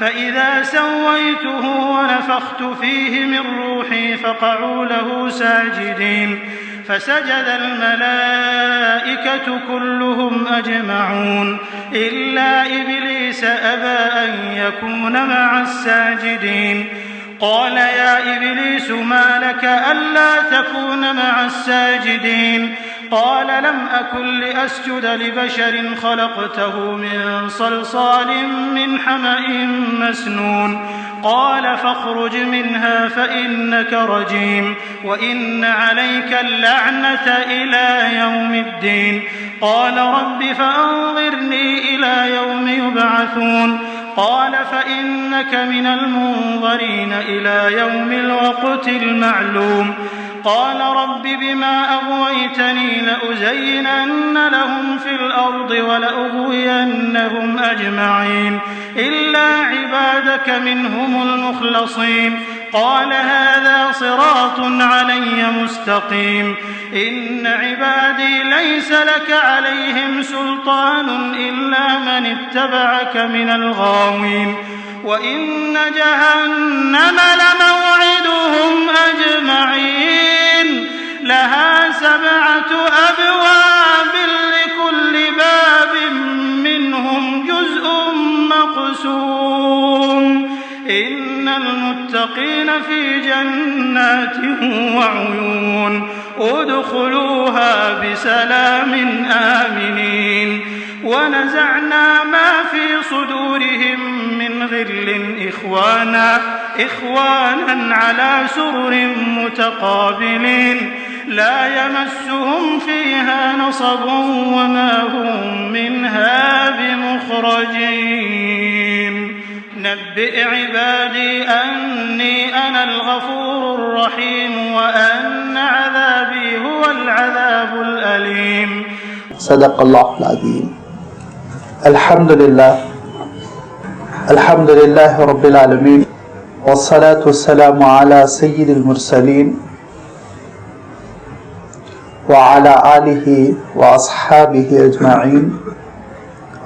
فإذا سويته ونفخت فيه من روحي فقعوا له ساجدين فسجد الملائكة كلهم أجمعون إلا إبليس أبى أن يكون مع الساجدين قال يا إبليس ما لك ألا تكون مع الساجدين قال لم أكن لأسجد لبشر خلقته من صلصال من حمأ مسنون قال فاخرج منها فإنك رجيم وإن عليك اللعنة إلى يوم الدين قال رب فأنظرني إلى يوم يبعثون قال فإنك من المنظرين إلى يوم الوقت المعلوم قال رب بما أغويتني لأزينن لهم في الأرض ولأغوينهم أجمعين إلا عبادك منهم المخلصين قال هذا صراط علي مستقيم إن عبادي ليس لك عليهم سلطان إلا من اتبعك من الغاوين وإن جهنم لموعدهم أجمعين لها 7 أبواب لكل باب منهم جزء مقسوم إن المتقين في جنات وعيون ادخلوها بسلام آمنين ونزعنا ما في صدورهم من غل إخوانا على سرر متقابلين لا يمسهم فيها نصب وما هم منها بمخرجين نبئ عبادي أني أنا الغفور الرحيم وأن عذابي هو العذاب الأليم صدق الله العظيم الحمد لله رب العالمين والصلاة والسلام على سيد المرسلين وعلى آله وأصحابه أجمعين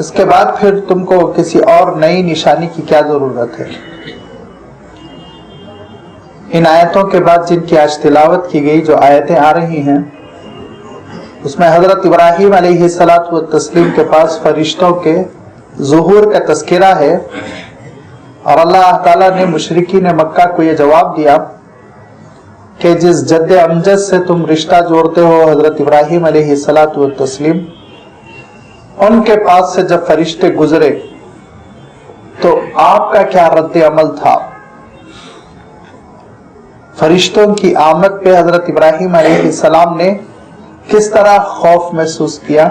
اس کے بعد پھر تم کو کسی اور نئی نشانی کی کیا ضرورت ہے؟ ان آیتوں کے بعد جن کی آج تلاوت کی گئی جو آیتیں آ رہی ہیں اس میں حضرت ابراہیم علیہ الصلاۃ والتسلیم کے پاس فرشتوں کے ظہور کا تذکرہ ہے، اور اللہ تعالیٰ نے مشرکین مکہ کو یہ جواب دیا کہ جس جد امجد سے تم رشتہ جوڑتے ہو حضرت ابراہیم علیہ الصلاۃ والتسلیم، ان کے پاس سے جب فرشتے گزرے تو آپ کا کیا رد عمل تھا؟ فرشتوں کی آمد پہ حضرت ابراہیم علیہ السلام نے کس طرح خوف محسوس کیا؟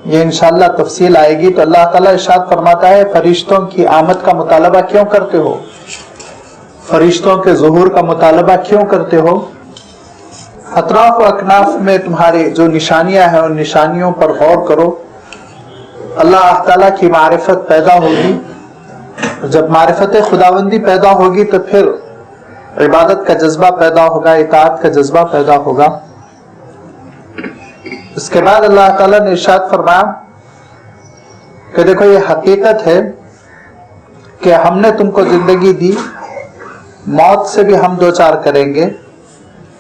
یہ انشاءاللہ تفصیل آئے گی۔ تو اللہ تعالیٰ ارشاد فرماتا ہے فرشتوں کی آمد کا مطالبہ کیوں کرتے ہو؟ فرشتوں کے ظہور کا مطالبہ کیوں کرتے ہو؟ اطراف و اکناف میں تمہارے جو نشانیاں ہیں ان نشانیوں پر غور کرو۔ اللہ تعالیٰ کی معرفت پیدا ہوگی، جب معرفت خداوندی پیدا ہوگی تو پھر عبادت کا جذبہ پیدا ہوگا، اطاعت کا جذبہ پیدا ہوگا۔ اس کے بعد اللہ تعالیٰ نے ارشاد فرمایا کہ دیکھو یہ حقیقت ہے کہ ہم نے تم کو زندگی دی، موت سے بھی ہم دوچار کریں گے،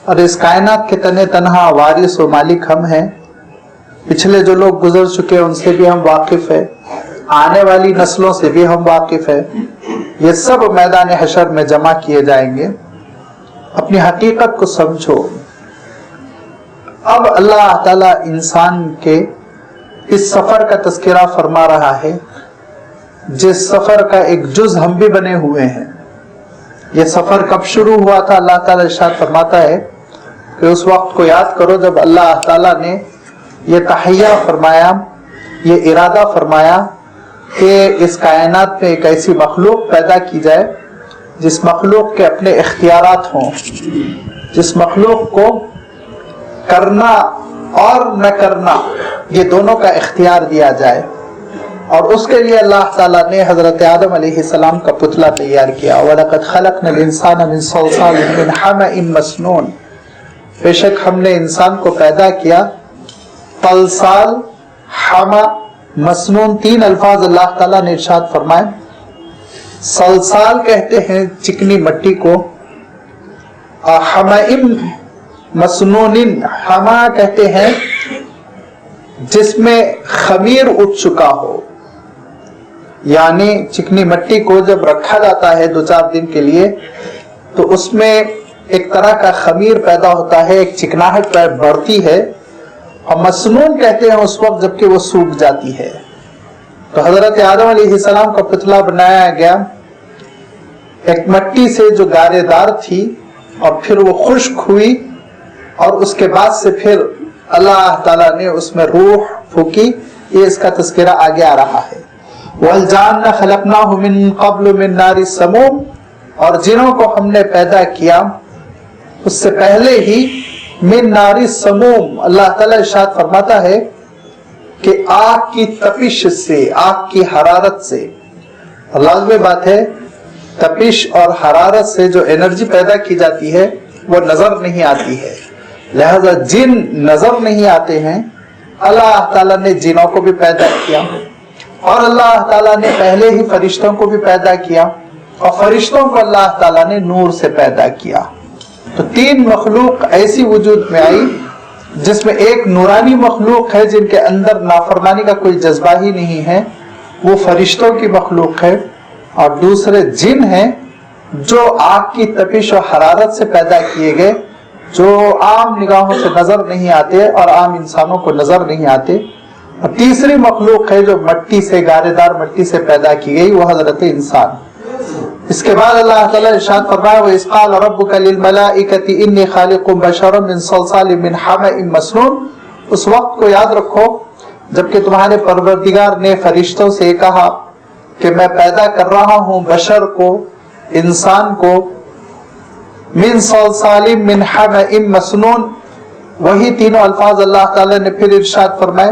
اور اس کائنات کے تنے تنہا وارث و مالک ہم ہیں۔ پچھلے جو لوگ گزر چکے ان سے بھی ہم واقف ہیں، آنے والی نسلوں سے بھی ہم واقف ہیں۔ یہ سب میدان حشر میں جمع کیے جائیں گے۔ اپنی حقیقت کو سمجھو۔ اب اللہ تعالیٰ انسان کے اس سفر کا تذکرہ فرما رہا ہے جس سفر کا ایک جز ہم بھی بنے ہوئے ہیں۔ یہ سفر کب شروع ہوا تھا؟ اللہ تعالیٰ ارشاد فرماتا ہے کہ اس وقت کو یاد کرو جب اللہ تعالیٰ نے یہ تحیہ فرمایا، یہ ارادہ فرمایا کہ اس کائنات میں ایک ایسی مخلوق پیدا کی جائے جس مخلوق کے اپنے اختیارات ہوں، جس مخلوق کو کرنا اور نہ کرنا یہ دونوں کا اختیار دیا جائے۔ اور اس کے لیے اللہ تعالیٰ نے حضرت آدم علیہ السلام کا پتلا تیار کیا۔ وَلَقَدْ خَلَقْنَا الْإِنسَانَ مِنْ صَلْصَالٍ مِنْ حَمَإٍ مَسْنُونٍ، بے شک ہم نے انسان کو پیدا کیا طلسال، حما، مسنون، تین الفاظ اللہ تعالیٰ نے ارشاد فرمائے۔ سلسال کہتے ہیں چکنی مٹی کو، حمائم مسنون، حما کہتے ہیں جس میں خمیر اٹھ چکا ہو، یعنی چکنی مٹی کو جب رکھا جاتا ہے 2-4 دن کے لیے تو اس میں ایک طرح کا خمیر پیدا ہوتا ہے، ایک چکناہٹ بڑھتی ہے، اور مسنون کہتے ہیں اس وقت جبکہ وہ سوکھ جاتی ہے۔ تو حضرت آدم علیہ السلام کا پتلا بنایا گیا ایک مٹی سے جو گارے دار تھی، اور پھر وہ خشک ہوئی، اور اس کے بعد سے پھر اللہ تعالیٰ نے اس میں روح پھونکی۔ یہ اس کا تذکرہ آگے آ رہا ہے۔ وَالْجَانَّ خَلَقْنَاهُ مِن قَبْلُ مِن نَارِ السَّمُومِ، اور جنوں کو ہم نے پیدا کیا اس سے پہلے ہی من نار السموم، اللہ تعالیٰ ارشاد فرماتا ہے کہ آگ کی تپش سے، آگ کی حرارت سے۔ لازمی بات ہے تپش اور حرارت سے جو انرجی پیدا کی جاتی ہے وہ نظر نہیں آتی ہے، لہذا جن نظر نہیں آتے ہیں، اللہ تعالیٰ نے جنوں کو بھی پیدا کیا، اور اللہ تعالیٰ نے پہلے ہی فرشتوں کو بھی پیدا کیا، اور فرشتوں کو اللہ تعالیٰ نے نور سے پیدا کیا۔ تو 3 مخلوق ایسی وجود میں آئی جس میں ایک نورانی مخلوق ہے جن کے اندر نافرمانی کا کوئی جذبہ ہی نہیں ہے، وہ فرشتوں کی مخلوق ہے، اور دوسرے جن ہیں جو آگ کی تپش و حرارت سے پیدا کیے گئے، جو عام نگاہوں سے نظر نہیں آتے اور عام انسانوں کو نظر نہیں آتے، اور تیسری مخلوق ہے جو مٹی سے، گارے دار مٹی سے پیدا کی گئی، وہ حضرت انسان۔ اس کے بعد اللہ تعالیٰ ارشاد فرمایا وَإِذْ قَالَ رَبُّكَ لِلْمَلَائِكَةِ إِنِّي خَالِقٌ بَشَرًا مِنْ صَلْصَالٍ مِنْ حَمَإٍ مَسْنُونٍ، اس وقت کو یاد رکھو جبکہ تمہارے پروردگار نے فرشتوں سے کہا کہ میں پیدا کر رہا ہوں بشر کو، انسان کو، من صلصال من حمأ مسنون، وہی تینوں الفاظ اللہ تعالیٰ نے پھر ارشاد فرمائے،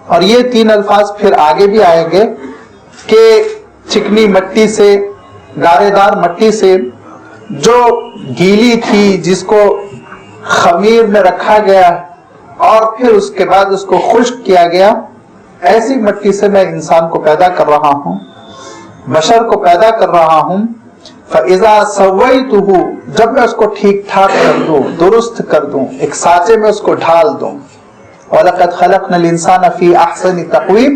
اور یہ 3 الفاظ پھر آگے بھی آئیں گے کہ چکنی مٹی سے، گارے دار مٹی سے جو گیلی تھی، جس کو خمیر میں رکھا گیا اور پھر اس کے بعد اس کو خشک کیا گیا، ایسی مٹی سے میں انسان کو پیدا کر رہا ہوں، بشر کو پیدا کر رہا ہوں، فَإِذَا سَوَّيْتُهُ جب میں اس کو ٹھیک ٹھاک کر دوں، درست کر دوں، ایک سانچے میں اس کو ڈھال دوں، وَلَقَدْ خَلَقْنَا الْإِنسَانَ فِي أَحْسَنِ تَقْوِيمٍ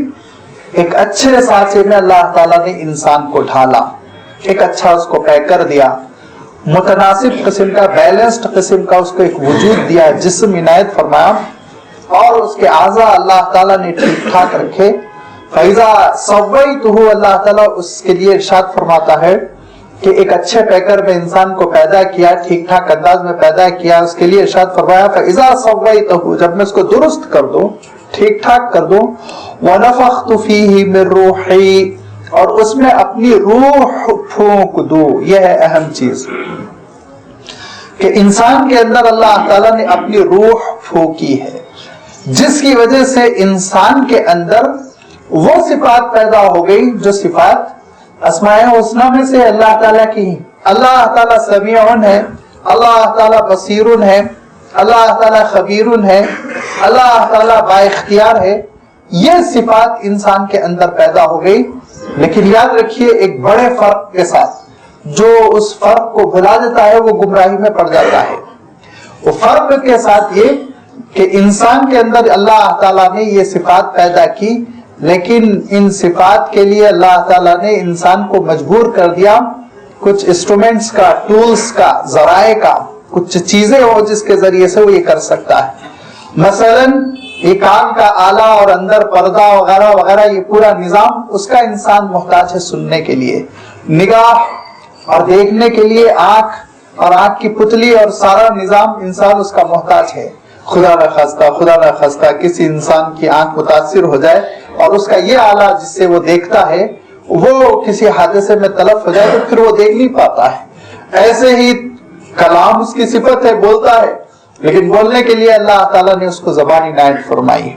ایک اچھے سانچے میں اللہ تعالیٰ نے انسان کو ڈھالا، ایک اچھا اس کو پیک کر دیا، متناسب قسم کا، بیلنسڈ قسم کا اس کو ایک وجود دیا، جسم عنایت فرمایا، اور اس کے اعضاء اللہ تعالیٰ نے ٹھیک ٹھاک رکھے۔ فَإِذَا سَوَّيْتُهُ اللہ تعالیٰ اس کے لیے ارشاد فرماتا ہے کہ ایک اچھے پیکر میں انسان کو پیدا کیا، ٹھیک ٹھاک انداز میں پیدا کیا، اس کے لیے ارشاد فرمایا فَإِذَا سَوَّيْتُهُ جب میں اس کو درست کر دوں، ٹھیک ٹھاک کر دوں، وَنَفَخْتُ فِيهِ مِن رُوحِي اور اس میں اپنی روح پھونک دوں۔ یہ ہے اہم چیز کہ انسان کے اندر اللہ تعالیٰ نے اپنی روح پھونکی ہے، جس کی وجہ سے انسان کے اندر وہ صفات پیدا ہو گئی جو صفات اسماء حسنہ میں سے اللہ تعالیٰ کی۔ اللہ تعالیٰ سمیعٌ ہے، اللہ تعالیٰ بصیرٌ ہے، اللہ تعالیٰ خبیرٌ ہے، اللہ تعالیٰ با اختیار ہے۔ یہ صفات انسان کے اندر پیدا ہو گئی، لیکن یاد رکھیے ایک بڑے فرق کے ساتھ، جو اس فرق کو بھلا دیتا ہے وہ گمراہی میں پڑ جاتا ہے۔ وہ فرق کے ساتھ یہ کہ انسان کے اندر اللہ تعالیٰ نے یہ صفات پیدا کی، لیکن ان صفات کے لیے اللہ تعالیٰ نے انسان کو مجبور کر دیا کچھ انسٹرومنٹس کا، ٹولز کا، ذرائع کا، کچھ چیزیں ہو جس کے ذریعے سے وہ یہ کر سکتا ہے۔ مثلا یہ کان کا آلہ اور اندر پردہ وغیرہ وغیرہ، یہ پورا نظام اس کا انسان محتاج ہے سننے کے لیے، نگاہ اور دیکھنے کے لیے آنکھ اور آنکھ کی پتلی اور سارا نظام انسان اس کا محتاج ہے۔ خدا نہ خواستہ کسی انسان کی آنکھ متاثر ہو جائے اور اس کا یہ آلہ جس سے وہ دیکھتا ہے وہ کسی حادثے میں تلف ہو جائے تو پھر وہ دیکھ نہیں پاتا ہے۔ ایسے ہی کلام اس کی صفت ہے، بولتا ہے، لیکن بولنے کے لیے اللہ تعالیٰ نے اس کو زبان عنایت فرمائی۔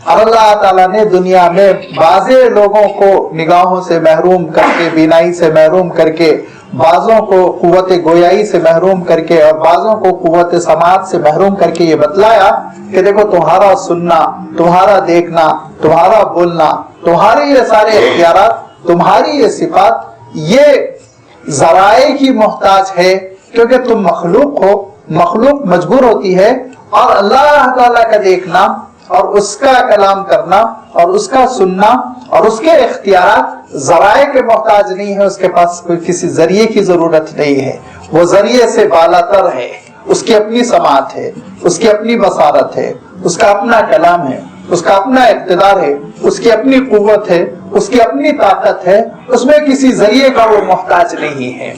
اور اللہ تعالیٰ نے دنیا میں بعض لوگوں کو نگاہوں سے محروم کر کے، بینائی سے محروم کر کے، بعضوں کو قوت گویائی سے محروم کر کے اور بعضوں کو قوت سماعت سے محروم کر کے یہ بتلایا کہ دیکھو تمہارا سننا، تمہارا دیکھنا، تمہارا بولنا، تمہارے یہ سارے اختیارات، تمہاری یہ صفات، یہ ذرائع کی محتاج ہے، کیونکہ تم مخلوق ہو، مخلوق مجبور ہوتی ہے، اور اللہ تعالیٰ کا دیکھنا اور اس کا کلام کرنا اور اس کا سننا اور اس کے اختیارات ذرائع کے محتاج نہیں ہے، اس کے پاس کوئی کسی ذریعے کی ضرورت نہیں ہے، وہ ذریعے سے بالا تر ہے، اس کی اپنی سماعت ہے، اس کی اپنی بصارت ہے، اس کا اپنا کلام ہے، اس کا اپنا اقتدار ہے، اس کی اپنی قوت ہے، اس کی اپنی طاقت ہے، اس میں کسی ذریعے کا وہ محتاج نہیں ہے۔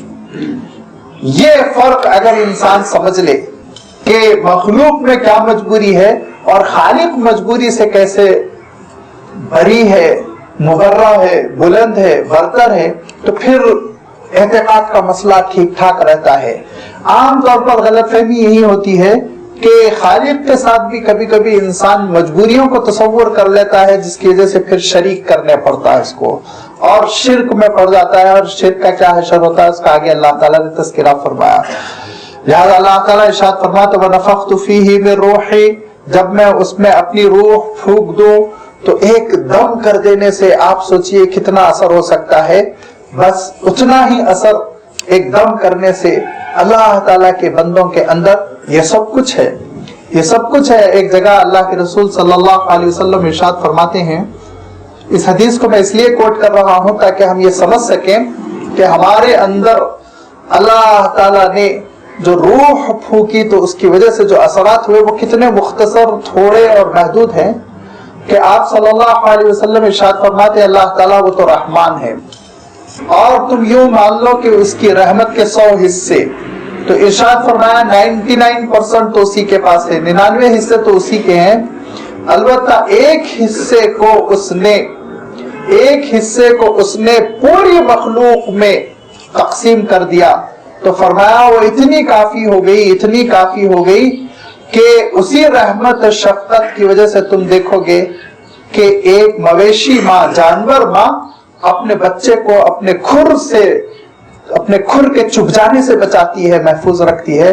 یہ فرق اگر انسان سمجھ لے کہ مخلوق میں کیا مجبوری ہے اور خالق مجبوری سے کیسے بری ہے، مبرہ ہے، بلند ہے، برتر ہے، تو پھر اعتقاد کا مسئلہ ٹھیک ٹھاک رہتا ہے۔ عام طور پر غلط فہمی یہی ہوتی ہے کہ خالق کے ساتھ بھی کبھی کبھی انسان مجبوریوں کو تصور کر لیتا ہے، جس کی وجہ سے پھر شریک کرنے پڑتا ہے اس کو، اور شرک میں پڑ جاتا ہے، اور شرک کا کیا حشر ہوتا ہے اس کا آگے اللہ تعالیٰ نے تذکرہ فرمایا۔ لہذا اللہ تعالیٰ ارشاد فرماتا ہے وَنَفَخْتُ فِيهِ مِن رُوحِي جب میں اس میں اپنی روح پھونک دوں تو ایک دم کر دینے سے آپ سوچئے کتنا اثر ہو سکتا ہے، بس اتنا ہی اثر ایک دم کرنے سے اللہ تعالیٰ کے بندوں کے اندر یہ سب کچھ ہے، یہ سب کچھ ہے۔ ایک جگہ اللہ کے رسول صلی اللہ علیہ وسلم ارشاد فرماتے ہیں، اس حدیث کو میں اس لیے کوٹ کر رہا ہوں تاکہ ہم یہ سمجھ سکیں کہ ہمارے اندر اللہ تعالیٰ نے جو روح پھونکی تو اس کی وجہ سے جو اثرات ہوئے وہ کتنے مختصر، تھوڑے اور محدود ہیں کہ آپ صلی اللہ علیہ وسلم ارشاد فرماتے اللہ تعالیٰ وہ تو رحمان ہے، اور تم یوں مان لو کہ اس کی رحمت کے 100 حصے، تو ارشاد فرمایا 99% تو اسی کے پاس ہے، 99 حصے تو اسی کے ہیں، البتہ ایک حصے کو اس نے پوری مخلوق میں تقسیم کر دیا، تو فرمایا وہ اتنی کافی ہو گئی کہ اسی رحمت شفقت کی وجہ سے تم دیکھو گے کہ ایک مویشی ماں، جانور ماں اپنے بچے کو اپنے کھر کے چپ جانے سے بچاتی ہے، محفوظ رکھتی ہے،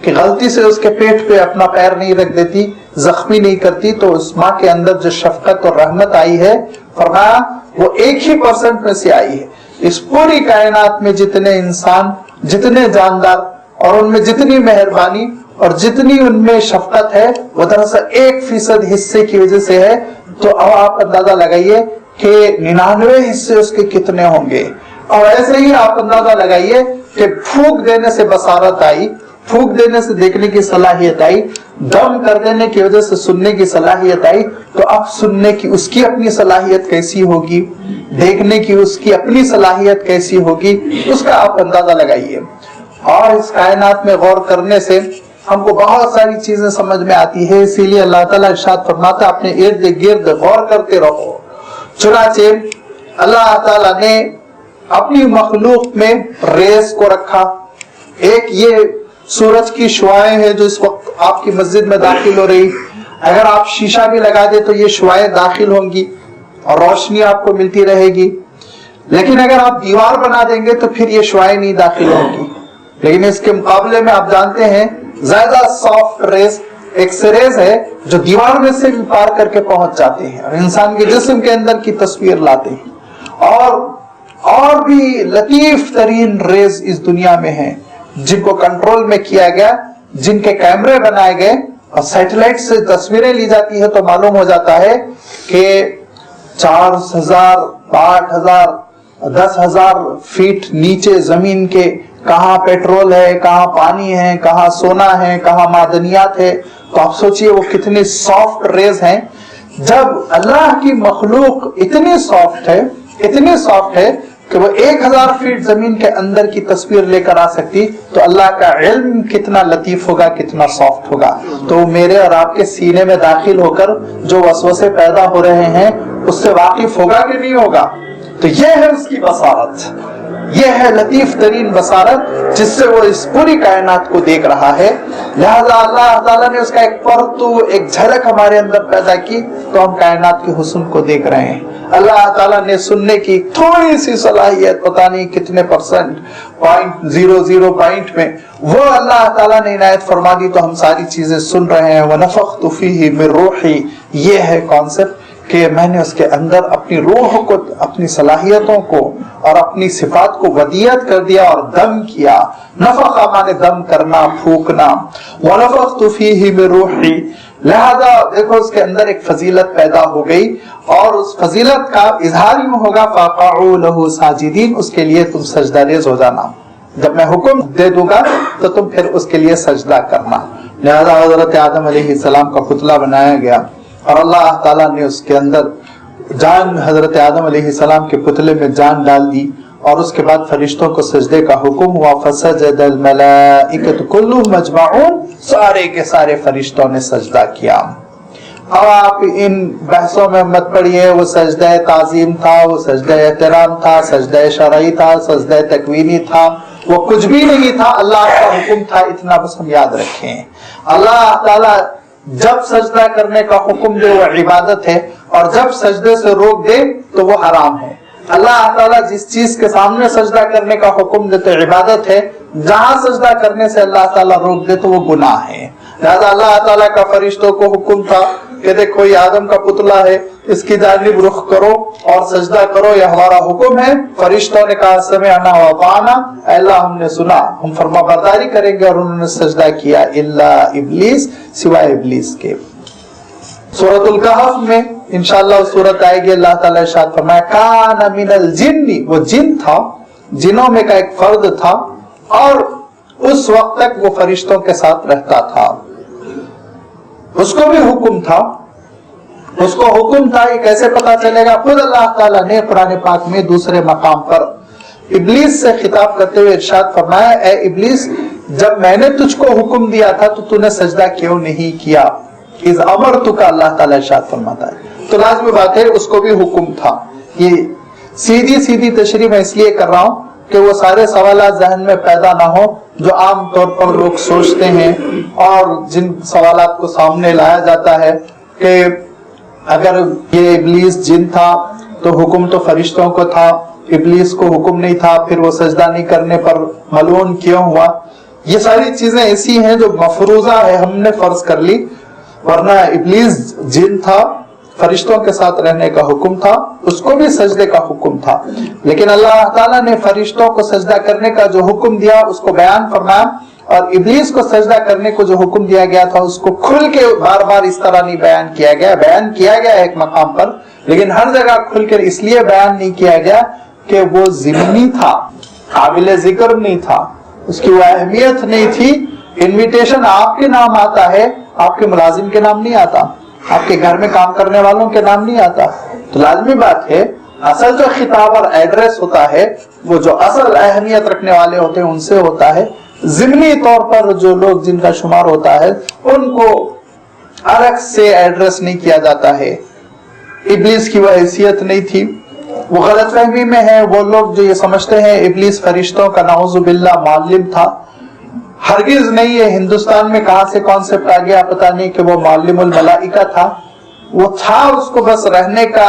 کہ غلطی سے اس کے پیٹ پہ اپنا پیر نہیں رکھ دیتی, زخمی نہیں کرتی, تو اس ماں کے اندر جو شفقت اور رحمت آئی ہے, فرمایا وہ 1% میں سے آئی ہے. اس پوری کائنات میں جتنے انسان, جتنے جاندار, اور ان میں جتنی مہربانی اور جتنی ان میں شفقت ہے, وہ دراصل 1% حصے کی وجہ سے ہے. تو اب آپ اندازہ لگائیے کہ 99 حصے اس کے کتنے ہوں گے. اور ایسے ہی آپ اندازہ لگائیے کہ پھونک دینے سے بصارت آئی, پھونک دینے سے دیکھنے کی صلاحیت آئی, دم کر دینے کی وجہ سے سننے کی صلاحیت آئی, تو اب سننے کی اس کی اپنی صلاحیت کیسی ہوگی, دیکھنے کی اس کی اپنی صلاحیت کیسی ہوگی, اس کا آپ اندازہ لگائیے. اور اس کائنات میں غور کرنے سے ہم کو بہت ساری چیزیں سمجھ میں آتی ہے. اسی لیے اللہ تعالیٰ ارشاد فرماتا اپنے ارد گرد غور کرتے رہو. چنانچہ اللہ تعالیٰ نے اپنی مخلوق میں ریز کو رکھا. ایک یہ سورج کی شعاعیں ہیں جو اس وقت آپ کی مسجد میں داخل ہو رہی, اگر آپ شیشہ بھی لگا دیں تو یہ شعاعیں داخل ہوں گی اور روشنی آپ کو ملتی رہے گی. لیکن اگر آپ دیوار بنا دیں گے تو پھر یہ شعاعیں نہیں داخل ہوں گی. لیکن اس کے مقابلے میں آپ جانتے ہیں زیادہ سافٹ ریز ایکس ریز ہے جو دیوار میں سے بھی پار کر کے پہنچ جاتے ہیں اور انسان کے جسم کے اندر کی تصویر لاتے ہیں. اور بھی لطیف ترین ریز اس دنیا میں ہیں جن کو کنٹرول میں کیا گیا, جن کے کیمرے بنائے گئے اور سیٹلائٹ سے تصویریں لی جاتی ہے, تو معلوم ہو جاتا ہے کہ 4000, 8000, 10,000 فیٹ نیچے زمین کے کہاں پیٹرول ہے, کہاں پانی ہے, کہاں سونا ہے, کہاں معدنیات ہے. تو آپ سوچئے وہ کتنے سافٹ ریز ہیں. جب اللہ کی مخلوق اتنی سافٹ ہے, اتنی سافٹ ہے کہ وہ 1000 فیٹ زمین کے اندر کی تصویر لے کر آ سکتی, تو اللہ کا علم کتنا لطیف ہوگا, کتنا سافٹ ہوگا. تو میرے اور آپ کے سینے میں داخل ہو کر جو وسوسے پیدا ہو رہے ہیں اس سے واقف ہوگا کہ نہیں ہوگا؟ تو یہ ہے اس کی بصارت, یہ ہے لطیف ترین بصارت جس سے وہ اس پوری کائنات کو دیکھ رہا ہے. لہذا اللہ تعالیٰ نے اس کا ایک پرتو, ایک جھلک ہمارے اندر پیدا کی, تو ہم کائنات کے حسن کو دیکھ رہے ہیں. اللہ تعالیٰ نے سننے کی تھوڑی سی صلاحیت, پتہ نہیں کتنے پرسنٹ, 0.00 پوائنٹ میں, وہ اللہ تعالیٰ نے عنایت فرما دی, تو ہم ساری چیزیں سن رہے ہیں. وَنَفَخْتُ فِيهِ مِن رُوحِي, یہ ہے کانسیپٹ کہ میں نے اس کے اندر اپنی روح کو, اپنی صلاحیتوں کو اور اپنی صفات کو ودیعت کر دیا اور دم کیا. نفخ مانے دم کرنا, پھونکنا. وَنَفَخْتُ فِيهِ مِن رُوحِي, لہذا دیکھو اس کے اندر ایک فضیلت پیدا ہو گئی, اور اس فضیلت کا اظہار یوں ہوگا فَقَعُوا لَهُ سَاجِدِينَ, اس کے لیے تم سجدہ ریز ہو جانا. جب میں حکم دے دوں گا تو تم پھر اس کے لیے سجدہ کرنا. لہذا حضرت آدم علیہ السلام کا پتلا بنایا گیا, اور اللہ تعالیٰ نے اس کے اندر جان, حضرت آدم علیہ السلام کے پتلے میں جان ڈال دی, اور اس کے بعد فرشتوں کو سجدے کا حکم ہوا. فسجد الملائکۃ کلھم اجمعون, سارے کے سارے فرشتوں نے سجدہ کیا. اب آپ ان بحثوں میں مت پڑیے, وہ سجدہ تعظیم تھا, وہ سجدہ احترام تھا, سجدہ شرعی تھا, سجدہ تکوینی تھا, وہ کچھ بھی نہیں تھا, اللہ کا حکم تھا. اتنا بس ہم یاد رکھیں, اللہ تعالیٰ جب سجدہ کرنے کا حکم دے وہ عبادت ہے, اور جب سجدے سے روک دے تو وہ حرام ہے. اللہ تعالیٰ جس چیز کے سامنے سجدہ کرنے کا حکم دے تو عبادت ہے, جہاں سجدہ کرنے سے اللہ تعالیٰ روک دے تو وہ گناہ ہے. لہذا اللہ تعالیٰ کا فرشتوں کو حکم تھا کہ دیکھو یہ آدم کا پتلا ہے, اس کی جانب رخ کرو اور سجدہ کرو, یہ ہمارا حکم ہے. فرشتوں نے کہا سمعنا واطعنا, اے اللہ ہم نے سنا, ہم فرما برداری کریں گے, اور انہوں نے سجدہ کیا. الا ابلیس, سوائے ابلیس کے. سورۃ الکہف میں انشاءاللہ سورت آئے گی, اللہ تعالیٰ ارشاد فرمایا کان من الجن, وہ جن تھا, جنوں میں کا ایک فرد تھا, اور اس وقت تک وہ فرشتوں کے ساتھ رہتا تھا. اس کو بھی حکم تھا, اس کو حکم تھا. یہ کیسے پتا چلے گا؟ خود اللہ تعالیٰ نے قرآن پاک میں دوسرے مقام پر ابلیس سے خطاب کرتے ہوئے ارشاد فرمایا اے ابلیس, جب میں نے تجھ کو حکم دیا تھا تو تو نے سجدہ کیوں نہیں کیا؟ اذ امرتک, اللہ تعالیٰ ارشاد فرماتا ہے. تو لازمی بات ہے اس کو بھی حکم تھا. یہ سیدھی تشریح میں اس لیے کر رہا ہوں کہ وہ سارے سوالات ذہن میں پیدا نہ ہو جو عام طور پر لوگ سوچتے ہیں, اور جن سوالات کو سامنے لایا جاتا ہے کہ اگر یہ ابلیس جن تھا تو حکم تو فرشتوں کو تھا, ابلیس کو حکم نہیں تھا, پھر وہ سجدہ نہیں کرنے پر ملعون کیوں ہوا؟ یہ ساری چیزیں ایسی ہیں جو مفروضہ ہے، ہم نے فرض کر لی، ورنہ ابلیس جن تھا، فرشتوں کے ساتھ رہنے کا حکم تھا، اس کو بھی سجدے کا حکم تھا، لیکن اللہ تعالیٰ نے فرشتوں کو سجدہ کرنے کا جو حکم دیا اس کو بیان فرمایا، اور ابلیس کو سجدہ کرنے کو جو حکم دیا گیا تھا اس کو کھل کے بار بار اس طرح نہیں بیان کیا گیا، بیان کیا گیا ایک مقام پر، لیکن ہر جگہ کھل کر اس لیے بیان نہیں کیا گیا کہ وہ ضمنی تھا، قابل ذکر نہیں تھا، اس کی وہ اہمیت نہیں تھی۔ انویٹیشن آپ کے نام آتا ہے، آپ کے ملازم کے نام نہیں آتا، آپ کے گھر میں کام کرنے والوں کے نام نہیں آتا، تو لازمی بات ہے اصل جو خطاب اور ایڈریس ہوتا ہے وہ جو اصل اہمیت رکھنے والے ہوتے ہیں ان سے ہوتا ہے، ضمنی طور پر جو لوگ جن کا شمار ہوتا ہے ان کو الگ سے ایڈریس نہیں کیا جاتا ہے۔ ابلیس کی وہ حیثیت نہیں تھی، وہ غلط فہمی میں ہے وہ لوگ جو یہ سمجھتے ہیں ابلیس فرشتوں کا نعوذ باللہ معلم تھا، ہرگز نہیں ہے۔ ہندوستان میں کہاں سے کانسیپٹ آ گیا پتہ نہیں کہ وہ معلم الملائکہ تھا، وہ تھا، اس کو بس رہنے کا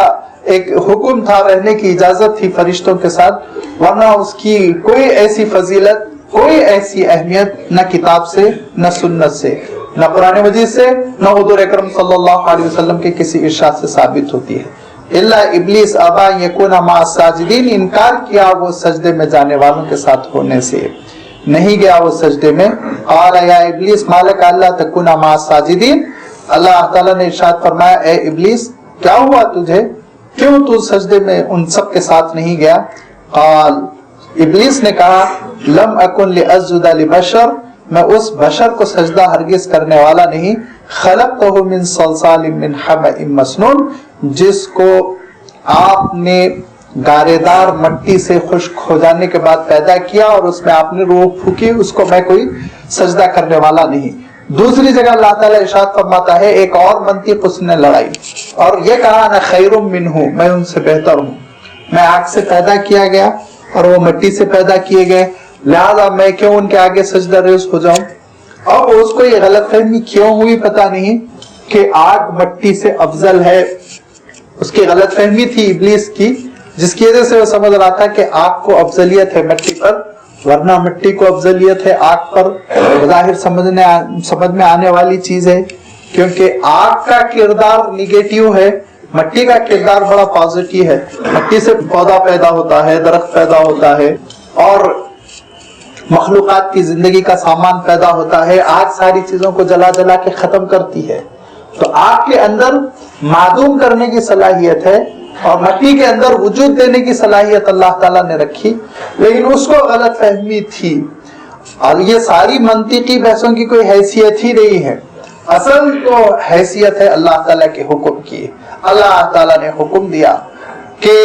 ایک حکم تھا، رہنے کی اجازت تھی فرشتوں کے ساتھ، ورنہ اس کی کوئی ایسی فضیلت، کوئی ایسی اہمیت نہ کتاب سے، نہ سنت سے، نہ قرآن مجید سے، نہ حضور اکرم صلی اللہ علیہ وسلم کے کسی ارشاد سے ثابت ہوتی ہے۔ الا ابلیس ابا یکون مع الساجدین، انکار کیا وہ سجدے میں جانے والوں کے ساتھ ہونے سے، نہیں گیا وہ سجدے میں۔ قال یا ابلیس ما لک الا تکون مع الساجدین، اللہ تعالیٰ نے ارشاد فرمایا اے ابلیس کیا ہوا تجھے، کیوں تو سجدے میں ان سب کے ساتھ نہیں گیا؟ قال، ابلیس نے کہا لم اکن لاسجد لبشر، میں اس بشر کو سجدہ ہرگز کرنے والا نہیں، خلقتہ من صلصال من حمأ مسنون، جس کو آپ نے گارے دار مٹی سے خشک ہو جانے کے بعد پیدا کیا اور اس میں آپ نے روح پھونکی، اس کو میں کوئی سجدہ کرنے والا نہیں۔ دوسری جگہ اللہ تعالیٰ ارشاد فرماتا ہے ایک اور منطق اس نے لڑائی اور یہ کہا انا خیر منہ، میں ان سے بہتر ہوں، میں آگ سے پیدا کیا گیا اور وہ مٹی سے پیدا کیے گئے، لہذا میں کیوں ان کے آگے سجدہ ریز ہو جاؤں؟ اب اس کو یہ غلط فہمی کیوں ہوئی پتہ نہیں کہ آگ مٹی سے افضل ہے، اس کی غلط فہمی تھی ابلیس کی، جس کی وجہ سے وہ سمجھ رہا تھا کہ آگ کو افضلیت ہے مٹی پر، ورنہ مٹی کو افضلیت ہے آگ پر، ظاہر سمجھ میں آنے والی چیز ہے، کیونکہ آگ کا کردار نیگیٹیو ہے، مٹی کا کردار بڑا پازیٹیو ہے۔ مٹی سے پودا پیدا ہوتا ہے، درخت پیدا ہوتا ہے اور مخلوقات کی زندگی کا سامان پیدا ہوتا ہے، آگ ساری چیزوں کو جلا جلا کے ختم کرتی ہے، تو آگ کے اندر معدوم کرنے کی صلاحیت ہے اور مٹی کے اندر وجود دینے کی صلاحیت اللہ تعالیٰ نے رکھی، لیکن اس کو غلط فہمی تھی، اور یہ ساری منطقی بحثوں کی کوئی حیثیت ہی نہیں ہے، اصل تو حیثیت ہے اللہ تعالیٰ کے حکم کی۔ اللہ تعالیٰ نے حکم دیا کہ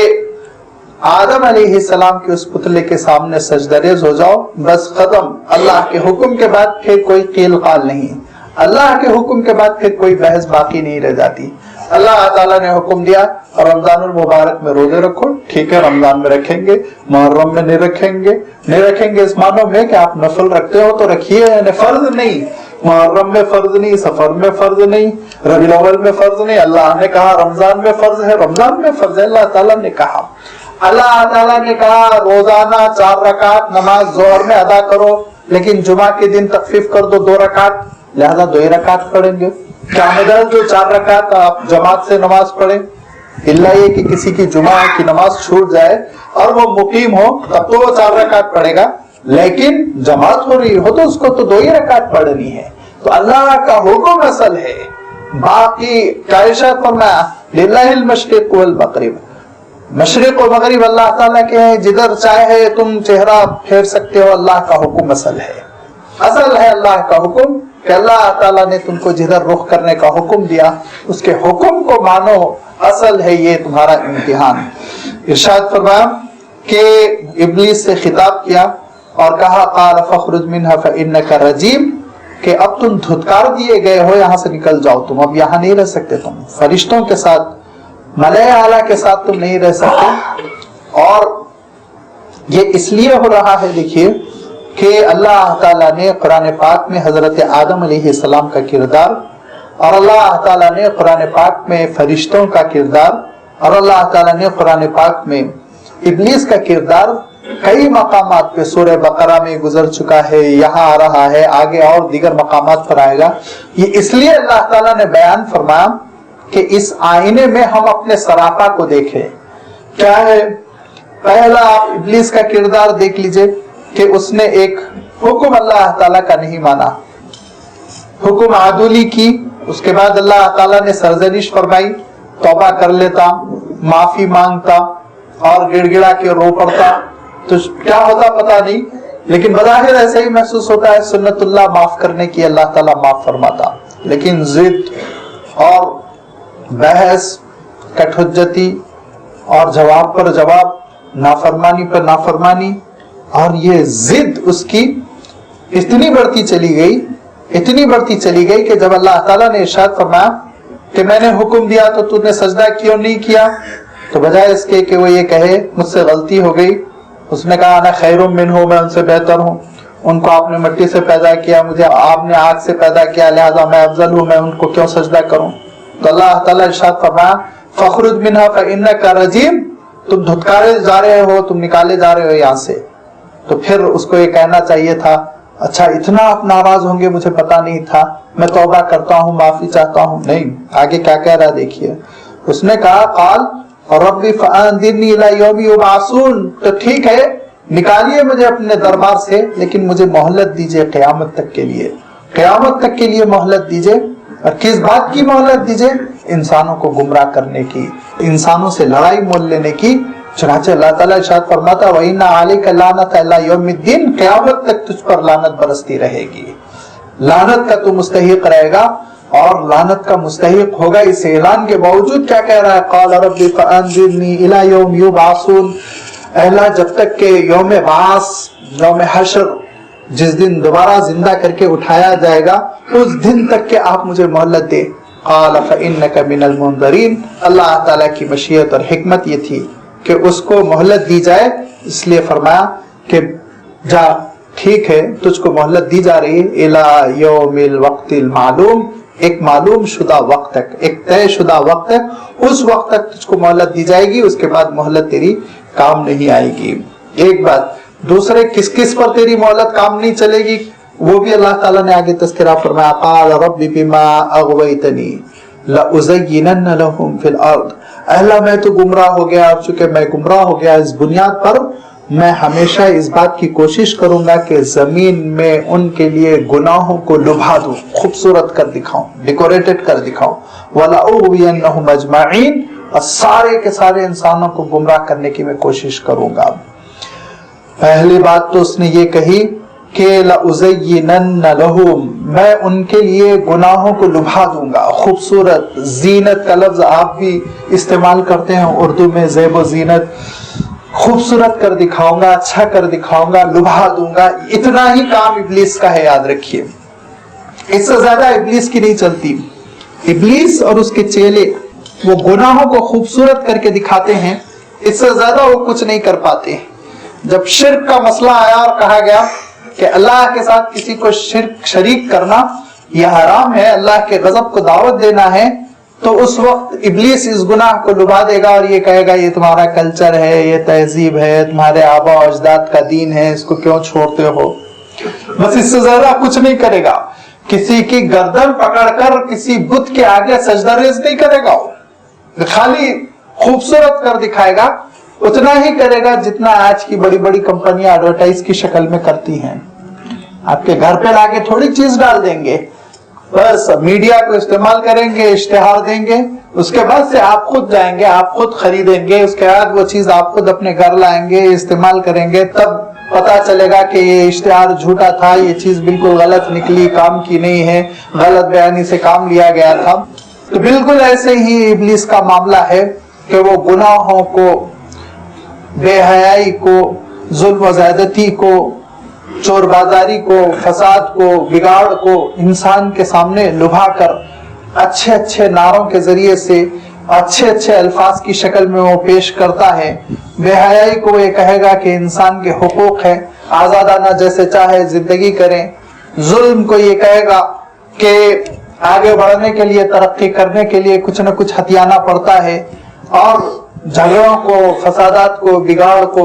آدم علیہ السلام کے اس پتلے کے سامنے سجدہ ریز ہو جاؤ، بس ختم، اللہ کے حکم کے بعد پھر کوئی قیل قال نہیں، اللہ کے حکم کے بعد پھر کوئی بحث باقی نہیں رہ جاتی۔ اللہ تعالیٰ نے حکم دیا رمضان المبارک میں روزے رکھو، ٹھیک ہے رمضان میں رکھیں گے، محرم میں نہیں رکھیں گے اس معنوں میں کہ آپ نفل رکھتے ہو تو رکھیے، یعنی فرض نہیں، محرم میں فرض نہیں، سفر میں فرض نہیں، ربیع الاول میں فرض نہیں، اللہ نے کہا رمضان میں فرض ہے، رمضان میں فرض ہے، اللہ تعالیٰ نے کہا۔ اللہ تعالیٰ نے کہا روزانہ 4 رکعت نماز ظہر میں ادا کرو، لیکن جمعہ کے دن تخفیف کر دو 2 رکعت، لہذا 2 رکعت پڑھیں گے۔ کیا مدد جو 4 رکعت آپ جماعت سے نماز پڑھیں، اللہ یہ کہ کسی کی جمعہ کی نماز چھوٹ جائے اور وہ مقیم ہو تب تو وہ 4 رکعت پڑھے گا، لیکن جماعت ہو رہی ہو تو اس کو تو 2 رکعت پڑھنی ہے۔ تو اللہ کا حکم اصل ہے، باقی ارشاد فرمایا للہ المشرق والمغرب، مشرق و مغرب اللہ تعالیٰ کے ہیں، جدھر چاہے تم چہرہ پھیر سکتے ہو، اللہ کا حکم اصل ہے، اصل ہے اللہ کا حکم کہ اللہ تعالیٰ نے تم کو جدھر رخ کرنے کا حکم دیا اس کے حکم کو مانو، اصل ہے یہ تمہارا امتحان۔ ارشاد فرمایا کہ ابلیس سے خطاب کیا اور کہا قال فاخرج منها فانك رجیم، کہ اب تم دھتکار دیے گئے ہو، یہاں سے نکل جاؤ، تم اب یہاں نہیں رہ سکتے، تم فرشتوں کے ساتھ، ملائکہ اعلیٰ کے ساتھ تم نہیں رہ سکتے۔ اور یہ اس لیے ہو رہا ہے دیکھیے کہ اللہ تعالیٰ نے قرآن پاک میں حضرت آدم علیہ السلام کا کردار، اور اللہ تعالیٰ نے قرآن پاک میں فرشتوں کا کردار، اور اللہ تعالیٰ نے قرآن پاک میں ابلیس کا کردار کئی مقامات پہ سورہ بقرہ میں گزر چکا ہے، یہاں آ رہا ہے، آگے اور دیگر مقامات پر آئے گا. یہ اس لیے اللہ تعالیٰ نے بیان فرمایا کہ اس آئینے میں ہم اپنے سراپا کو دیکھیں. کیا ہے؟ پہلا آپ ابلیس کا کردار دیکھ لیجئے کہ اس نے ایک حکم اللہ تعالیٰ کا نہیں مانا، حکم عدولی کی. اس کے بعد اللہ تعالیٰ نے سرزنش فرمائی، توبہ کر لیتا، معافی مانگتا اور گڑ گڑا کے رو پڑتا تو کیا ہوتا پتا نہیں، لیکن بظاہر ایسے ہی محسوس ہوتا ہے سنت اللہ معاف کرنے کی، اللہ تعالیٰ معاف فرماتا. لیکن ضد اور بحث، کٹ حجتی اور جواب پر جواب، نافرمانی پر نافرمانی، اور یہ ضد اس کی اتنی بڑھتی چلی گئی کہ جب اللہ تعالیٰ نے ارشاد فرمایا کہ میں نے حکم دیا تو تو نے سجدہ کیوں نہیں کیا، تو بجائے اس کے کہ وہ یہ کہے مجھ سے غلطی ہو گئی، اس نے کہا انا خیر منہ، میں ان سے بہتر ہوں. ان کو آپ نے مٹی سے پیدا کیا، مجھے آپ نے آگ سے پیدا کیا، لہذا میں افضل ہوں، میں ان کو کیوں سجدہ کروں. تو اللہ تعالیٰ ارشاد فرمایا فخرج منہا فإنک رجیم، تم دھتکارے جا رہے ہو، تم نکالے جا رہے ہو یہاں سے. تو پھر اس کو یہ کہنا چاہیے تھا اچھا اتنا آپ ناراض ہوں گے مجھے پتا نہیں تھا، میں توبہ کرتا ہوں، معافی چاہتا ہوں. نہیں، آگے کیا کہہ رہا دیکھیے. اس نے کہا قال رب فانظرنی الی یوم یبعثون، تو ٹھیک ہے نکالیے مجھے اپنے دربار سے، لیکن مجھے مہلت دیجئے قیامت تک کے لیے، قیامت تک کے لیے مہلت دیجئے. اور کس بات کی مہلت دیجئے؟ انسانوں کو گمراہ کرنے کی، انسانوں سے لڑائی مول لینے کی. چنانچہ اللہ تعالیٰ ارشاد فرماتا وَإِنَّ عَلَيْكَ اللَّعْنَةَ إِلَى يَوْمِ الدِّينِ، قیامت تک تجھ پر لعنت برستی رہے گی. لعنت کا تو مستحق رہے گا، اور لعنت کا مستحق ہوگا. اس اعلان کے باوجود کیا کہہ رہا ہے قال رب فانظرنی الی یوم یبعثون، اے اللہ جب تک کہ یوم بعث، یوم حشر، جس دن دوبارہ زندہ کر کے اٹھایا جائے گا، اس دن تک کہ آپ مجھے مہلت دے. قال فانک من المنذرین، اللہ تعالیٰ کی مشیت اور حکمت یہ تھی کہ اس کو مہلت دی جائے، اس لیے فرمایا کہ جا ٹھیک ہے تجھ کو مہلت دی جا رہی ہے الی یوم الوقت المعلوم، ایک معلوم شدہ وقت تک، ایک طے شدہ وقت تک، اس وقت تک تجھ کو مہلت دی جائے گی، اس کے بعد مہلت تیری کام نہیں آئے گی. ایک بات. دوسرے کس کس پر تیری مہلت کام نہیں چلے گی وہ بھی اللہ تعالیٰ نے آگے تذکرہ فرمایا قال رب بما اغویتنی لأزینن لهم فی الارض، اللہ میں تو گمراہ ہو گیا، اور چونکہ میں گمراہ ہو گیا اس بنیاد پر میں ہمیشہ اس بات کی کوشش کروں گا کہ زمین میں ان کے لیے گناہوں کو لبھا دوں، خوبصورت کر دکھاؤں، ڈیکوریٹڈ کر دکھاؤں. وَلَأُغْوِيَنَّهُمْ أَجْمَعِينَ، اور سارے کے سارے انسانوں کو گمراہ کرنے کی میں کوشش کروں گا. پہلی بات تو اس نے یہ کہی کہ لَأُزَيِّنَنَّ لَهُمْ، میں ان کے لیے گناہوں کو لبھا دوں گا. خوبصورت، زینت کا لفظ آپ بھی استعمال کرتے ہیں اردو میں، زیب و زینت، خوبصورت کر دکھاؤں گا، اچھا کر دکھاؤں گا، لبھا دوں گا. اتنا ہی کام ابلیس کا ہے، یاد رکھیے، اس سے زیادہ ابلیس کی نہیں چلتی. ابلیس اور اس کے چیلے وہ گناہوں کو خوبصورت کر کے دکھاتے ہیں، اس سے زیادہ وہ کچھ نہیں کر پاتے. جب شرک کا مسئلہ آیا اور کہا گیا کہ اللہ کے ساتھ کسی کو شریک کرنا یہ حرام ہے، اللہ کے غضب کو دعوت دینا ہے، تو اس وقت ابلیس اس گناہ کو لبھا دے گا اور یہ کہے گا یہ تمہارا کلچر ہے، یہ تہذیب ہے، تمہارے آبا و اجداد کا دین ہے، اس کو کیوں چھوڑتے ہو. بس اس سے زیادہ کچھ نہیں کرے گا. کسی کی گردن پکڑ کر کسی بت کے آگے سجدہ ریز نہیں کرے گا، خالی خوبصورت کر دکھائے گا. اتنا ہی کرے گا جتنا آج کی بڑی بڑی کمپنیاں ایڈورٹائز کی شکل میں کرتی ہیں. آپ کے گھر پہ لاگے تھوڑی چیز ڈال دیں گے، بس میڈیا کو استعمال کریں گے، اشتہار دیں گے، اس کے بعد سے آپ خود جائیں گے، آپ خود خریدیں گے، اس کے بعد وہ چیز آپ خود اپنے گھر لائیں گے، استعمال کریں گے، تب پتا چلے گا کہ یہ اشتہار جھوٹا تھا، یہ چیز بالکل غلط نکلی، کام کی نہیں ہے، غلط بیانی سے کام لیا گیا تھا. تو بالکل ایسے ہی ابلیس کا معاملہ ہے کہ وہ گناہوں کو، بے حیائی کو، ظلم و زیادتی کو، چور بازاری کو، فساد کو، بگاڑ کو انسان کے سامنے لبھا کر اچھے اچھے نعروں کے ذریعے سے، اچھے اچھے الفاظ کی شکل میں وہ پیش کرتا ہے. بے حیائی کو یہ کہے گا کہ انسان کے حقوق ہے، آزادانہ جیسے چاہے زندگی کریں. ظلم کو یہ کہے گا کہ آگے بڑھنے کے لیے، ترقی کرنے کے لیے کچھ نہ کچھ ہتھیانا پڑتا ہے. اور جھگڑوں کو، فسادات کو، بگاڑ کو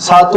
7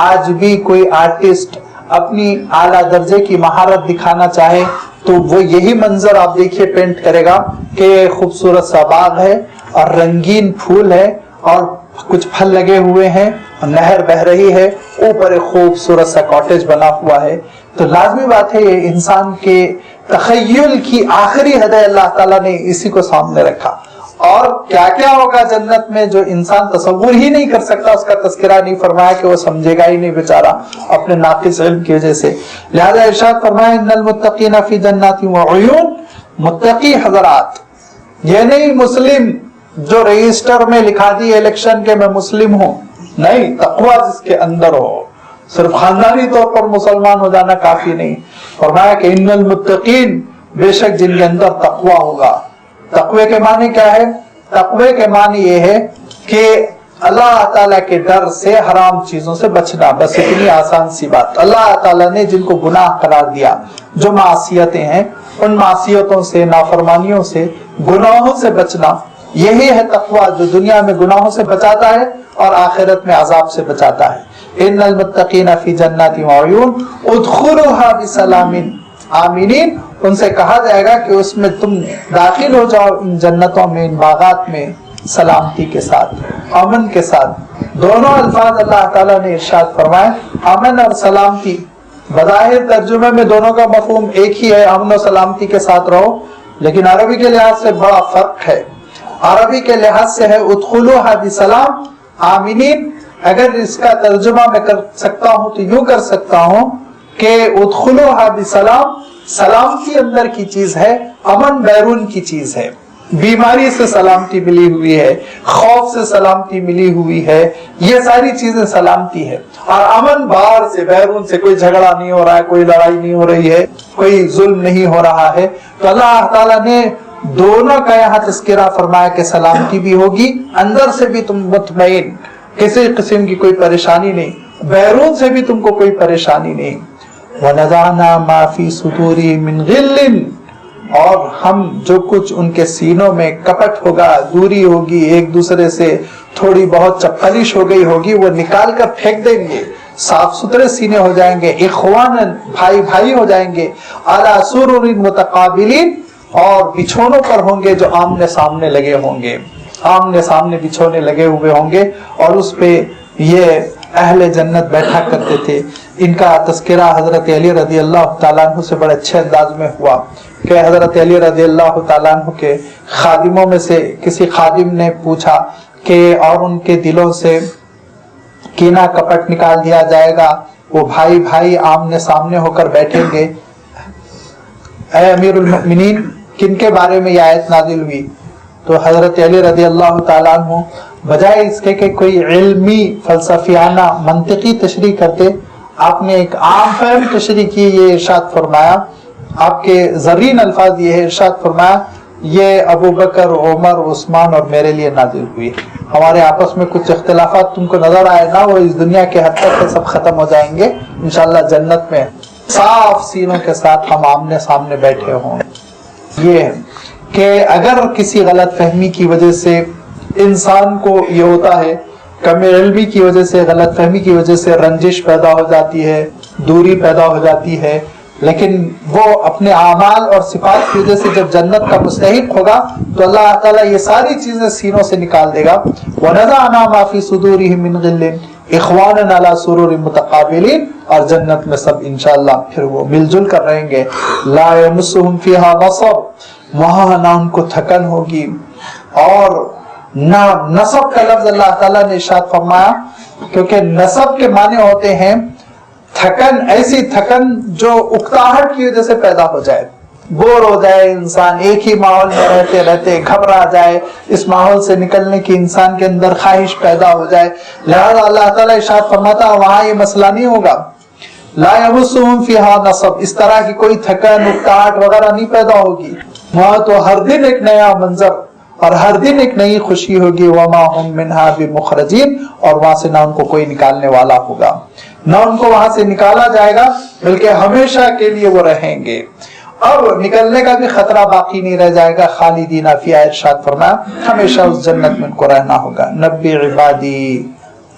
آج بھی کوئی آرٹسٹ اپنی اعلیٰ درجے کی مہارت دکھانا چاہے تو وہ یہی منظر آپ دیکھیے پینٹ کرے گا کہ خوبصورت سا باغ ہے اور رنگین پھول ہے اور کچھ پھل لگے ہوئے ہیں اور نہر بہ رہی ہے، اوپر ایک خوبصورت سا کاٹیج بنا ہوا ہے. تو لازمی بات ہے یہ انسان کے تخیل کی آخری حد اللہ تعالیٰ نے اسی کو سامنے رکھا. اور کیا کیا ہوگا جنت میں جو انسان تصور ہی نہیں کر سکتا، اس کا تذکرہ نہیں فرمایا کہ وہ سمجھے گا ہی نہیں بیچارہ اپنے ناقص علم کی وجہ سے. لہذا ارشاد فرمایا ان المتقین فی جنات وعیون، متقی حضرات یہ نہیں مسلم جو رجسٹر میں لکھا دی الیکشن کے میں مسلم ہوں، نہیں، تقوی جس کے اندر ہو. صرف خاندانی طور پر مسلمان ہو جانا کافی نہیں. فرمایا کہ ان المتقین، بے شک جن کے اندر تقوی ہوگا. تقوی کے معنی کیا ہے؟ تقوی کے معنی یہ ہے کہ اللہ تعالیٰ کے ڈر سے حرام چیزوں سے بچنا. بس اتنی آسان سی بات. اللہ تعالیٰ نے جن کو گناہ قرار دیا، جو معصیتیں ہیں، ان معصیتوں سے، نافرمانیوں سے، گناہوں سے بچنا، یہی ہے تقوی جو دنیا میں گناہوں سے بچاتا ہے اور آخرت میں عذاب سے بچاتا ہے. ان المتقین فی جنات وعیون ادخلوها بسلام آمینین، ان سے کہا جائے گا کہ اس میں تم داخل ہو جاؤ ان جنتوں میں، ان باغات میں، سلامتی کے ساتھ، امن کے ساتھ. دونوں الفاظ اللہ تعالیٰ نے ارشاد فرمائے، امن اور سلامتی. بظاہر ترجمے میں دونوں کا مفہوم ایک ہی ہے، امن و سلامتی کے ساتھ رہو، لیکن عربی کے لحاظ سے بڑا فرق ہے. عربی کے لحاظ سے ہے ادخلوها بسلام آمینین. اگر اس کا ترجمہ میں کر سکتا ہوں تو یوں کر سکتا ہوں کہ ادخلوها بسلام، سلامتی اندر کی چیز ہے، امن بیرون کی چیز ہے. بیماری سے سلامتی ملی ہوئی ہے، خوف سے سلامتی ملی ہوئی ہے، یہ ساری چیزیں سلامتی ہے. اور امن باہر سے، بیرون سے، کوئی جھگڑا نہیں ہو رہا ہے، کوئی لڑائی نہیں ہو رہی ہے، کوئی ظلم نہیں ہو رہا ہے. تو اللہ تعالیٰ نے دونوں کا یہاں تذکرہ فرمایا کہ سلامتی بھی ہوگی، اندر سے بھی تم مطمئن، کسی قسم کی کوئی پریشانی نہیں، بیرون سے بھی تم کو کوئی پریشانی نہیں. وَنَزَعْنَا مَا فِي صُدُورِهِم مِّن غِلٍّ، اور ہم جو کچھ ان کے سینوں میں کپٹ ہوگا، دوری ہوگی، ایک دوسرے سے تھوڑی بہت چپلش ہو گئی ہوگی، وہ نکال کر پھینک دیں گے، صاف ستھرے سینے ہو جائیں گے، اخوانا، بھائی بھائی ہو جائیں گے، عَلَى سُرُرٍ مُتَقَابِلِينَ، اور بچھونوں پر ہوں گے جو آمنے سامنے لگے ہوں گے، آمنے سامنے بچھونے لگے ہوئے ہوں گے، اور اس پہ یہ اہل جنت بیٹھا کرتے تھے. ان کا تذکرہ حضرت علی رضی اللہ تعالیٰ عنہ سے بڑے اچھے انداز میں ہوا کہ حضرت علی رضی اللہ تعالیٰ عنہ کے خادموں میں سے کسی خادم نے پوچھا کہ اور ان کے دلوں سے کینہ کپٹ نکال دیا جائے گا، وہ بھائی بھائی آمنے سامنے ہو کر بیٹھیں گے. اے امیر المؤمنین، کن کے بارے میں یہ آیت نازل ہوئی؟ تو حضرت علی رضی اللہ تعالیٰ عنہ بجائے اس کے کہ کوئی علمی فلسفیانہ منطقی تشریح کرتے، آپ نے ایک عام فہم تشریح کی. یہ ارشاد فرمایا، آپ کے زرین الفاظ یہ ہے، ارشاد فرمایا یہ ابو بکر، عمر، عثمان اور میرے لیے نازل ہوئی. ہمارے آپس میں کچھ اختلافات تم کو نظر آئے نا، وہ اس دنیا کے حد تک سب ختم ہو جائیں گے انشاءاللہ. جنت میں صاف سینوں کے ساتھ ہم آمنے سامنے بیٹھے ہوں. یہ ہے کہ اگر کسی غلط فہمی کی وجہ سے انسان کو یہ ہوتا ہے، کم علمی کی وجہ سے، غلط فہمی کی وجہ سے رنجش پیدا ہو جاتی ہے، دوری پیدا ہو جاتی ہے، لیکن وہ اپنے اعمال اور صفات کی وجہ سے جب جنت کا مستحق ہوگا تو اللہ تعالیٰ یہ ساری چیزیں سینوں سے نکال دے گا. وَنَزَعْنَا مَا فِي صُدُورِهِم مِّن غِلٍّ اِخْوَانًا عَلَى سُرُرٍ مُتَقَابِلِينَ، اور جنت میں سب انشاءاللہ پھر وہ مل جل کر رہیں گے. لَا يَمُسُّهُمْ فِيهَا نَصَبٌ، وہاں نہ ان کو تھکن ہوگی، اور نہ نصب کا لفظ اللہ تعالیٰ نے ارشاد فرمایا، کیونکہ نصب کے معنی ہوتے ہیں تھکن، ایسی تھکن جو اکتاہٹ کی وجہ سے پیدا ہو جائے، بور ہو جائے انسان، ایک ہی ماحول میں رہتے رہتے گھبرا جائے، اس ماحول سے نکلنے کی انسان کے اندر خواہش پیدا ہو جائے. لہذا اللہ تعالیٰ ارشاد فرماتا وہاں یہ مسئلہ نہیں ہوگا. لا يمسهم فيها نصب، اس طرح کی کوئی تھکن، اکتاہٹ وغیرہ نہیں پیدا ہوگی. وہاں تو ہر دن ایک نیا منظر اور ہر دن ایک نئی خوشی ہوگی. وما هم منها بمخرجین، اور وہاں سے نہ ان کو کوئی نکالنے والا ہوگا، نہ ان کو وہاں سے نکالا جائے گا، بلکہ ہمیشہ کے لیے وہ رہیں گے. اب نکلنے کا بھی خطرہ باقی نہیں رہ جائے گا. خالدین فیہا، ارشاد فرمایا ہمیشہ اس جنت میں ان کو رہنا ہوگا. نبی عبادی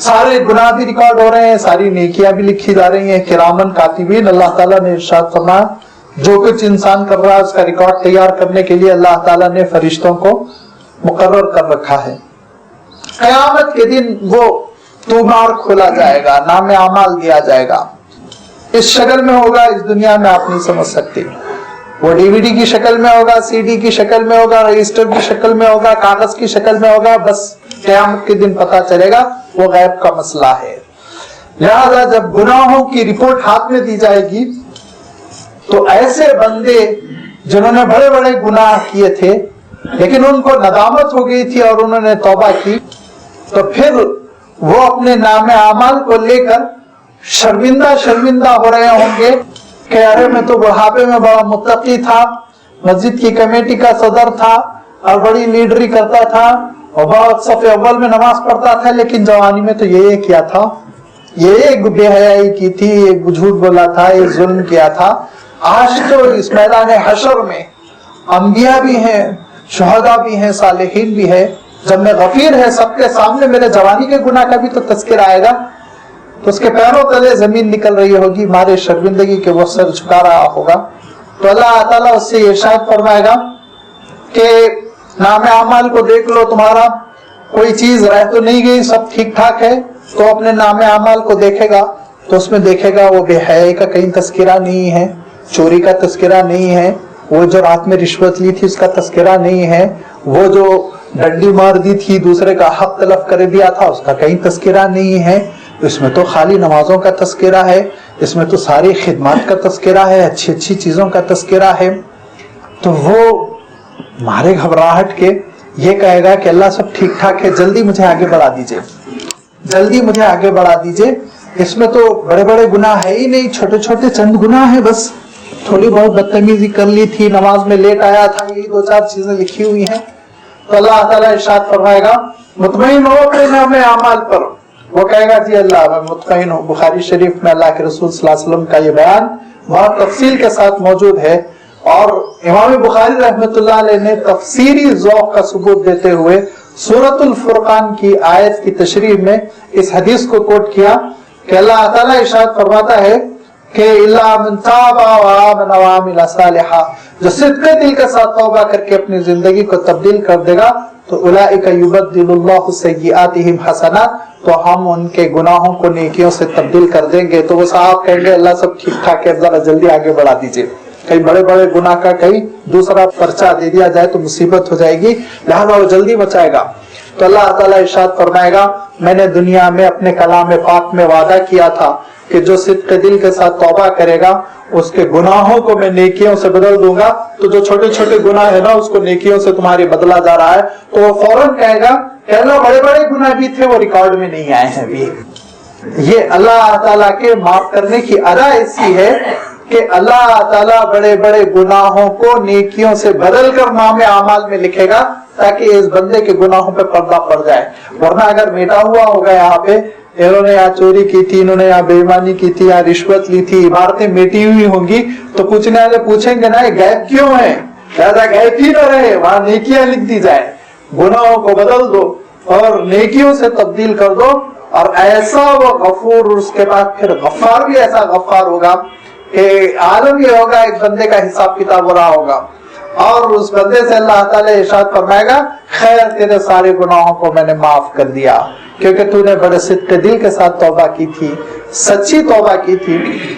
سارے گناہ بھی ریکارڈ ہو رہے ہیں, ساری نیکیاں بھی لکھی جا رہی ہیں. کرامن کاتبین, اللہ تعالیٰ نے ارشاد فرمایا جو کچھ انسان کر رہا ہے اس کا ریکارڈ تیار کرنے کے لیے اللہ تعالیٰ نے فرشتوں کو مقرر کر رکھا ہے. قیامت کے دن وہ تومار کھولا جائے گا, نام اعمال دیا جائے گا. اس شکل میں ہوگا, اس دنیا میں آپ نہیں سمجھ سکتے. وہ ڈی وی ڈی کی شکل میں ہوگا, سی ڈی کی شکل میں ہوگا, رجسٹر کی شکل میں ہوگا, کاغذ کی شکل میں ہوگا. بس قیامت کے دن پتا چلے گا, وہ غیب کا مسئلہ ہے. لہذا جب گناہوں کی رپورٹ ہاتھ میں دی جائے گی تو ایسے بندے جنہوں نے بڑے بڑے گناہ کیے تھے لیکن ان کو ندامت ہو گئی تھی اور انہوں نے توبہ کی, تو پھر وہ اپنے نام اعمال کو لے کر شرمندہ ہو رہے ہوں گے کہ ارے میں تو بڑھاپے میں بڑا متقی تھا, مسجد کی کمیٹی کا صدر تھا اور بڑی لیڈری کرتا تھا اور بہت صف اول میں نماز پڑھتا تھا, لیکن جوانی میں تو یہ کیا تھا, یہ ایک بے حیائی کی تھی, ایک جھوٹ بولا تھا, ایک ظلم کیا تھا. آج تو اس میدان حشر میں انبیاء بھی ہیں, شہداء بھی ہیں, صالحین بھی ہے. جب میں غفیر ہے سب کے سامنے میرے جوانی کے گناہ کا بھی تو تذکرہ آئے گا, تو اس کے پیروں تلے زمین نکل رہی ہوگی, مارے شرمندگی کے وہ سر جھکا رہا ہوگا. تو اللہ تعالیٰ اس سے ارشاد فرمائے گا کہ نام اعمال کو دیکھ لو, تمہارا کوئی چیز رہ تو نہیں گئی, سب ٹھیک ٹھاک ہے. تو اپنے نام اعمال کو دیکھے گا تو اس میں دیکھے گا وہ بے حیائی کا کہیں تذکرہ نہیں ہے, چوری کا تذکرہ نہیں ہے, وہ جو رات میں رشوت لی تھی اس کا تذکرہ نہیں ہے, وہ جو ڈنڈی مار دی تھی دوسرے کا حق تلف کر دیا تھا اس کا کہیں تذکرہ نہیں ہے. اس میں تو خالی نمازوں کا تذکرہ ہے, اس میں تو ساری خدمات کا تذکرہ ہے, اچھی اچھی چیزوں کا تذکرہ ہے. تو وہ مارے گھبراہٹ کے یہ کہے گا کہ اللہ سب ٹھیک ٹھاک ہے, جلدی مجھے آگے بڑھا دیجئے, جلدی مجھے آگے بڑھا دیجئے. اس میں تو بڑے بڑے گناہ ہے ہی نہیں, چھوٹے چھوٹے چند گناہ ہیں, بس تھوڑی بہت بدتمیزی کر لی تھی, نماز میں لیٹ آیا تھا, یہی 2-4 چیزیں لکھی ہوئی ہیں. تو اللہ تعالیٰ ارشاد فرمائے گا مطمئن ہو اپنے نام اعمال پر. وہ کہے گا جی اللہ میں مطمئن ہوں. بخاری شریف میں اللہ کے رسول صلی اللہ علیہ وسلم کا یہ بیان بہت تفصیل کے ساتھ موجود ہے, اور امام بخاری رحمۃ اللہ علیہ نے تفسیری ذوق کا ثبوت دیتے ہوئے سورۃ الفرقان کی آیت کی تشریح میں اس حدیث کو کوٹ کیا کہ اللہ تعالیٰ ارشاد فرماتا ہے کہ الا من تاب وآمن وعمل صالحا, جو صدق دل کے ساتھ توبہ کر کے اپنی زندگی کو تبدیل کر دے گا تو اولئک یبدل اللہ سیئاتہم حسنات, تو ہم ان کے گناہوں کو نیکیوں سے تبدیل کر دیں گے. تو وہ صاحب کہیں گے اللہ سب ٹھیک ٹھاک ہے, ذرا جلدی آگے بڑھا دیجئے, کہیں بڑے بڑے گناہ کا کہیں دوسرا پرچہ دے دیا جائے تو مصیبت ہو جائے گی, لہذا وہ جلدی بچائے گا. تو اللہ تعالیٰ ارشاد فرمائے گا میں نے دنیا میں اپنے کلام پاک میں وعدہ کیا تھا کہ جو صدق دل کے ساتھ توبہ کرے گا اس کے گناہوں کو میں نیکیوں سے بدل دوں گا. تو جو چھوٹے چھوٹے گناہ ہے نا اس کو نیکیوں سے تمہاری بدلا جا رہا ہے, تو وہ فوراً کہے گا کہ اللہ بڑے بڑے گناہ بھی تھے وہ ریکارڈ میں نہیں آئے ہیں ابھی. یہ اللہ تعالیٰ کے معاف کرنے کی ادا ایسی ہے کہ اللہ تعالیٰ بڑے بڑے گناہوں کو نیکیوں سے بدل کر نام اعمال میں لکھے گا تاکہ اس بندے کے گناہوں پہ پردہ پڑ جائے. ورنہ اگر میٹا ہوا ہوگا یہاں پہ انہوں نے یہاں چوری کی تھی, انہوں نے یہاں بے ایمانی کی تھی, یہاں رشوت لی تھی, عبارتیں میٹی ہوئی ہوں گی, تو پوچھنے والے پوچھیں گے نا یہ غائب کیوں ہے, لہذا غائب ہی نہ رہے, وہاں نیکیاں لکھ دی جائے. گناہوں کو بدل دو اور نیکیوں سے تبدیل کر دو, اور ایسا وہ غفور, اس کے بعد پھر غفار بھی ایسا غفار ہوگا کہ عالم یہ ہوگا ایک بندے کا حساب کتاب ہو رہا ہوگا, اور اس بندے سے اللہ تعالیٰ ارشاد فرمائے گا خیر تیرے سارے گناہوں کو میں نے معاف کر دیا کیونکہ تو نے بڑے صدق دل کے ساتھ توبہ کی تھی, سچی توبہ کی تھی,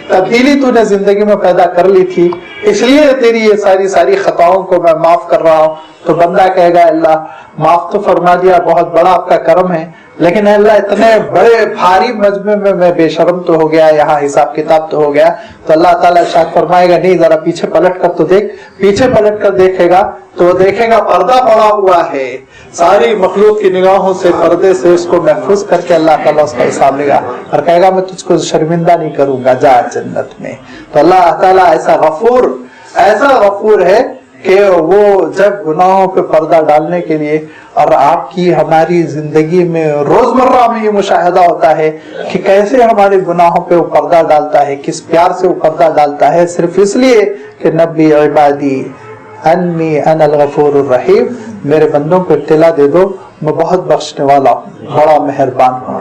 تبدیلی تو نے زندگی میں پیدا کر لی تھی, اس لیے تیری یہ ساری خطاؤں کو میں معاف کر رہا ہوں. تو بندہ کہے گا اللہ معاف تو فرما دیا, بہت بڑا آپ کا کرم ہے, لیکن اللہ اتنے بڑے بھاری مجمع میں میں بے شرم تو ہو گیا, یہاں حساب کتاب تو ہو گیا. تو اللہ تعالیٰ ارشاد فرمائے گا نہیں ذرا پیچھے پلٹ کر تو دیکھ. پیچھے پلٹ کر دیکھے گا تو وہ دیکھے گا پردہ پڑا ہوا ہے, ساری مخلوق کی نگاہوں سے پردے سے اس کو محفوظ کر کے اللہ تعالیٰ اس کا حساب لے گا اور کہے گا میں تجھ کو شرمندہ نہیں کروں گا, جا جنت میں. تو اللہ تعالیٰ ایسا غفور ہے کہ وہ جب گناہوں پہ پردہ ڈالنے کے لیے, اور آپ کی ہماری زندگی میں روزمرہ میں یہ مشاہدہ ہوتا ہے کہ کیسے ہمارے گناہوں پہ وہ پردہ ڈالتا ہے, کس پیار سے وہ پردہ ڈالتا ہے, صرف اس لیے کہ نبی عبادی انی انا الغفور الرحیم, میرے بندوں کو اطلاع دے دو میں بہت بخشنے والا ہوں, بڑا مہربان ہوں.